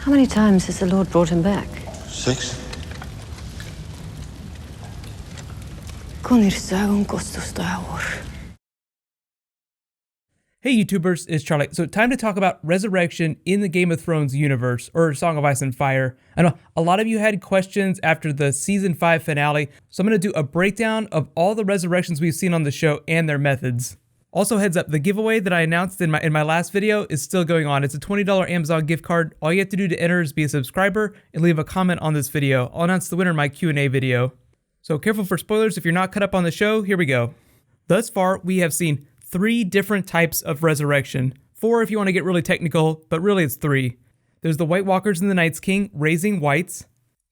How many times has the Lord brought him back? 6. Hey YouTubers, it's Charlie. So time to talk about resurrection in the Game of Thrones universe, or Song of Ice and Fire. I know a lot of you had questions after the season 5 finale, so I'm going to do a breakdown of all the resurrections we've seen on the show and their methods. Also heads up, the giveaway that I announced in my last video is still going on. It's a $20 Amazon gift card. All you have to do to enter is be a subscriber and leave a comment on this video. I'll announce the winner in my Q&A video. So careful for spoilers if you're not caught up on the show, here we go. Thus far, we have seen 3 different types of resurrection. 4 if you want to get really technical, but really it's 3. There's the White Walkers and the Night's King raising whites.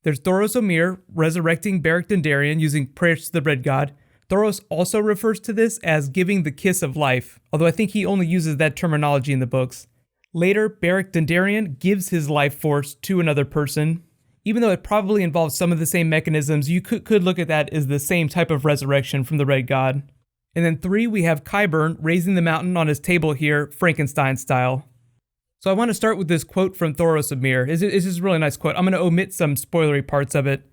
There's Thoros O'Meara resurrecting Beric Dondarrion using prayers to the Red God. Thoros also refers to this as giving the kiss of life, although I think he only uses that terminology in the books. Later, Beric Dondarrion gives his life force to another person. Even though it probably involves some of the same mechanisms, you could look at that as the same type of resurrection from the Red God. And then 3, we have Qyburn raising the mountain on his table here, Frankenstein style. So I want to start with this quote from Thoros O'Meara. It's just a really nice quote. I'm going to omit some spoilery parts of it.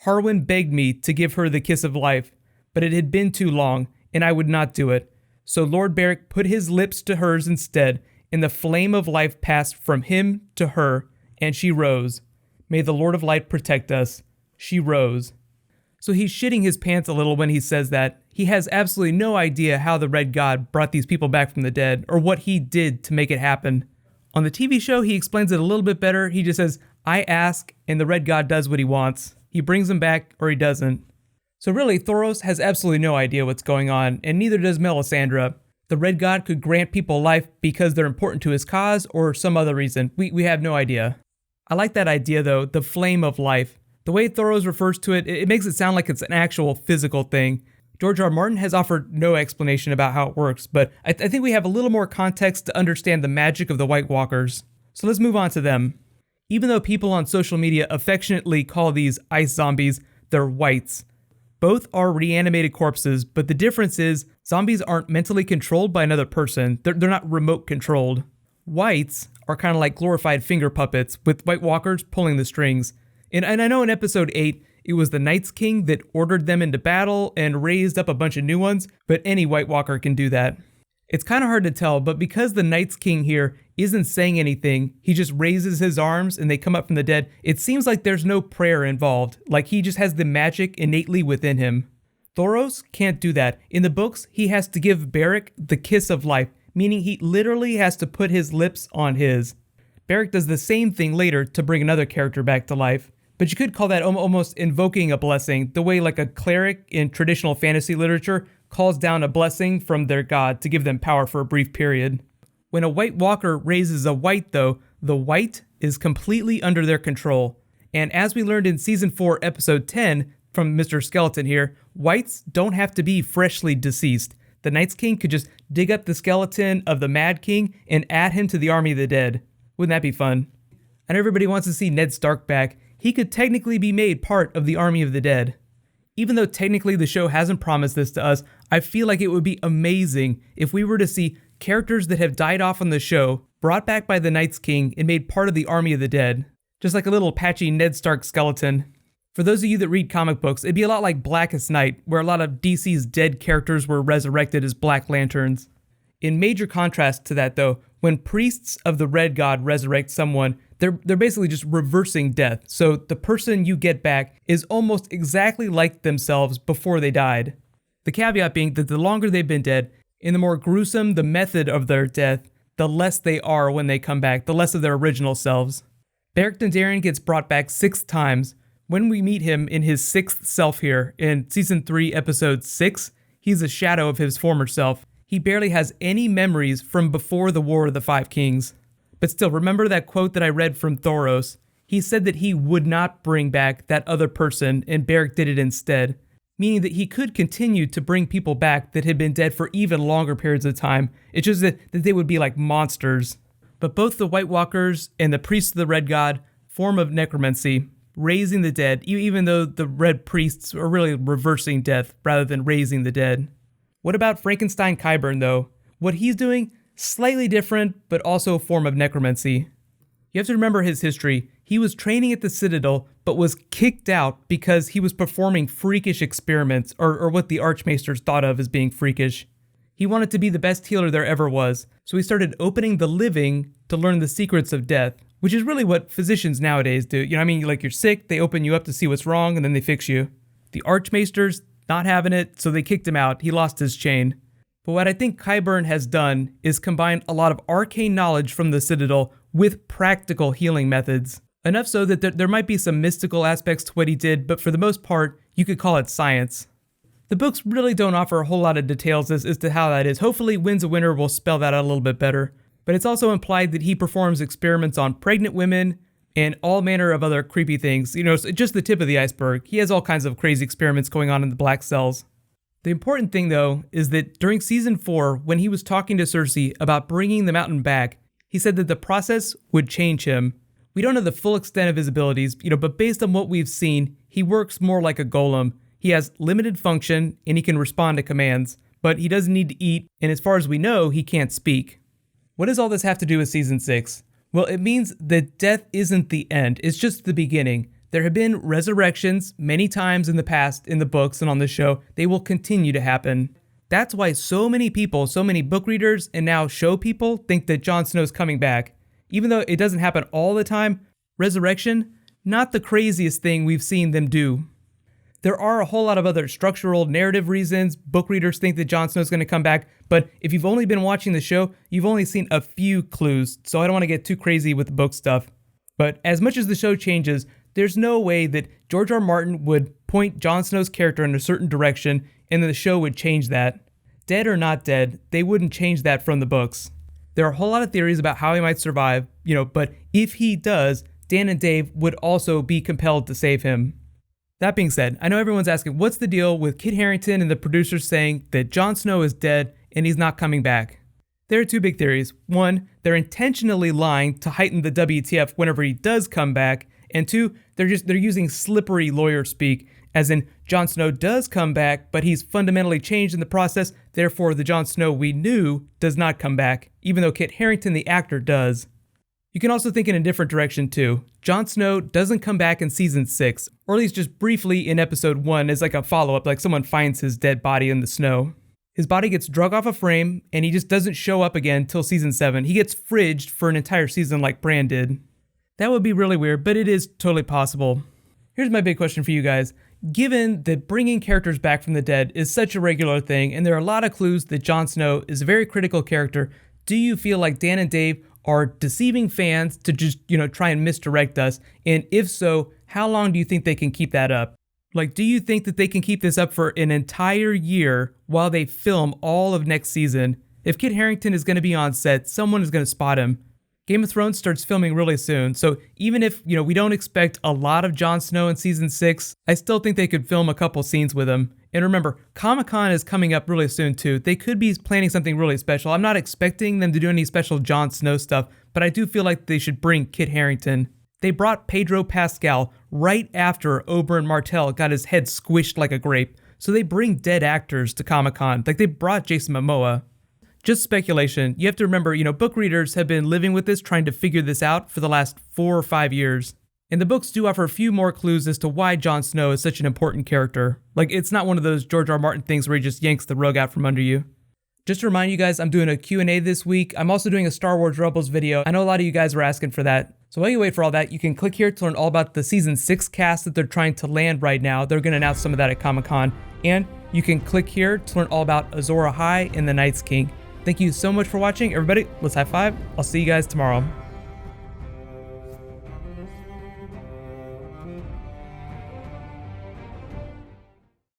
Harwin begged me to give her the kiss of life, but it had been too long, and I would not do it. So Lord Beric put his lips to hers instead, and the flame of life passed from him to her, and she rose. May the Lord of Light protect us. She rose. So he's shitting his pants a little when he says that. He has absolutely no idea how the Red God brought these people back from the dead, or what he did to make it happen. On the TV show, he explains it a little bit better. He just says, I ask, and the Red God does what he wants. He brings them back, or he doesn't. So really, Thoros has absolutely no idea what's going on, and neither does Melisandre. The Red God could grant people life because they're important to his cause, or some other reason. We have no idea. I like that idea though, the flame of life. The way Thoros refers to it, it makes it sound like it's an actual physical thing. George R. Martin has offered no explanation about how it works, but I think we have a little more context to understand the magic of the White Walkers. So let's move on to them. Even though people on social media affectionately call these ice zombies, they're whites. Both are reanimated corpses, but the difference is zombies aren't mentally controlled by another person. They're not remote controlled. Whites are kind of like glorified finger puppets, with White Walkers pulling the strings. And I know in episode 8, it was the Night's King that ordered them into battle and raised up a bunch of new ones, but any White Walker can do that. It's kind of hard to tell, but because the Night's King here isn't saying anything, he just raises his arms and they come up from the dead, it seems like there's no prayer involved, like he just has the magic innately within him. Thoros can't do that. In the books, he has to give Beric the kiss of life, meaning he literally has to put his lips on his. Beric does the same thing later to bring another character back to life. But you could call that almost invoking a blessing, the way like a cleric in traditional fantasy literature calls down a blessing from their god to give them power for a brief period. When a White Walker raises a white though, the white is completely under their control. And as we learned in season 4, episode 10, from Mr. Skeleton here, whites don't have to be freshly deceased. The Night's King could just dig up the skeleton of the Mad King and add him to the army of the dead. Wouldn't that be fun? And everybody wants to see Ned Stark back. He could technically be made part of the army of the dead. Even though technically the show hasn't promised this to us, I feel like it would be amazing if we were to see characters that have died off on the show brought back by the Night's King and made part of the army of the dead. Just like a little patchy Ned Stark skeleton. For those of you that read comic books, it'd be a lot like Blackest Night, where a lot of DC's dead characters were resurrected as Black Lanterns. In major contrast to that though, when priests of the Red God resurrect someone, they're basically just reversing death. So the person you get back is almost exactly like themselves before they died. The caveat being that the longer they've been dead, and the more gruesome the method of their death, the less they are when they come back, the less of their original selves. Beric Dondarrion gets brought back 6 times. When we meet him in his 6th self here, in season 3, episode 6, he's a shadow of his former self. He barely has any memories from before the War of the Five Kings. But still, remember that quote that I read from Thoros? He said that he would not bring back that other person, and Beric did it instead. Meaning that he could continue to bring people back that had been dead for even longer periods of time. It's just that they would be like monsters. But both the White Walkers and the priests of the Red God form of necromancy, raising the dead, even though the Red Priests are really reversing death rather than raising the dead. What about Frankenstein Qyburn though? What he's doing, slightly different, but also a form of necromancy. You have to remember his history. He was training at the Citadel, but was kicked out because he was performing freakish experiments, or what the Archmaesters thought of as being freakish. He wanted to be the best healer there ever was, so he started opening the living to learn the secrets of death, which is really what physicians nowadays do. You know what I mean? Like, you're sick, they open you up to see what's wrong, and then they fix you. The Archmaesters, not having it, so they kicked him out. He lost his chain. But what I think Qyburn has done is combine a lot of arcane knowledge from the Citadel with practical healing methods. Enough so that there might be some mystical aspects to what he did, but for the most part, you could call it science. The books really don't offer a whole lot of details as to how that is. Hopefully, Winds of Winter will spell that out a little bit better. But it's also implied that he performs experiments on pregnant women and all manner of other creepy things. You know, it's just the tip of the iceberg. He has all kinds of crazy experiments going on in the Black Cells. The important thing, though, is that during Season 4, when he was talking to Cersei about bringing the Mountain back, he said that the process would change him. We don't know the full extent of his abilities, but based on what we've seen, he works more like a golem. He has limited function, and he can respond to commands, but he doesn't need to eat, and as far as we know, he can't speak. What does all this have to do with Season 6? Well, it means that death isn't the end, it's just the beginning. There have been resurrections many times in the past in the books and on the show. They will continue to happen. That's why so many people, so many book readers and now show people think that Jon Snow's coming back. Even though it doesn't happen all the time, resurrection, not the craziest thing we've seen them do. There are a whole lot of other structural narrative reasons book readers think that Jon Snow's going to come back, but if you've only been watching the show, you've only seen a few clues, so I don't want to get too crazy with the book stuff. But as much as the show changes, there's no way that George R. Martin would point Jon Snow's character in a certain direction and then the show would change that. Dead or not dead, they wouldn't change that from the books. There are a whole lot of theories about how he might survive, but if he does, Dan and Dave would also be compelled to save him. That being said, I know everyone's asking, what's the deal with Kit Harington and the producers saying that Jon Snow is dead and he's not coming back? There are two big theories. One, they're intentionally lying to heighten the WTF whenever he does come back. And two, they're using slippery lawyer speak, as in Jon Snow does come back, but he's fundamentally changed in the process, therefore the Jon Snow we knew does not come back, even though Kit Harington the actor does. You can also think in a different direction too. Jon Snow doesn't come back in Season 6, or at least just briefly in Episode 1 as like a follow-up, like someone finds his dead body in the snow. His body gets drug off a frame, and he just doesn't show up again till Season 7. He gets fridged for an entire season like Bran did. That would be really weird, but it is totally possible. Here's my big question for you guys. Given that bringing characters back from the dead is such a regular thing, and there are a lot of clues that Jon Snow is a very critical character, do you feel like Dan and Dave are deceiving fans to just, try and misdirect us? And if so, how long do you think they can keep that up? Like, do you think that they can keep this up for an entire year while they film all of next season? If Kit Harington is going to be on set, someone is going to spot him. Game of Thrones starts filming really soon, so even if, we don't expect a lot of Jon Snow in Season 6, I still think they could film a couple scenes with him. And remember, Comic-Con is coming up really soon too. They could be planning something really special. I'm not expecting them to do any special Jon Snow stuff, but I do feel like they should bring Kit Harington. They brought Pedro Pascal right after Oberyn Martell got his head squished like a grape, so they bring dead actors to Comic-Con, like they brought Jason Momoa. Just speculation. You have to remember, book readers have been living with this, trying to figure this out for the last 4 or 5 years. And the books do offer a few more clues as to why Jon Snow is such an important character. Like, it's not one of those George R. Martin things where he just yanks the rug out from under you. Just to remind you guys, I'm doing a Q&A this week. I'm also doing a Star Wars Rebels video. I know a lot of you guys were asking for that. So while you wait for all that, you can click here to learn all about the Season 6 cast that they're trying to land right now. They're going to announce some of that at Comic-Con. And you can click here to learn all about Azor Ahai and the Night's King. Thank you so much for watching, everybody. Let's high five. I'll see you guys tomorrow.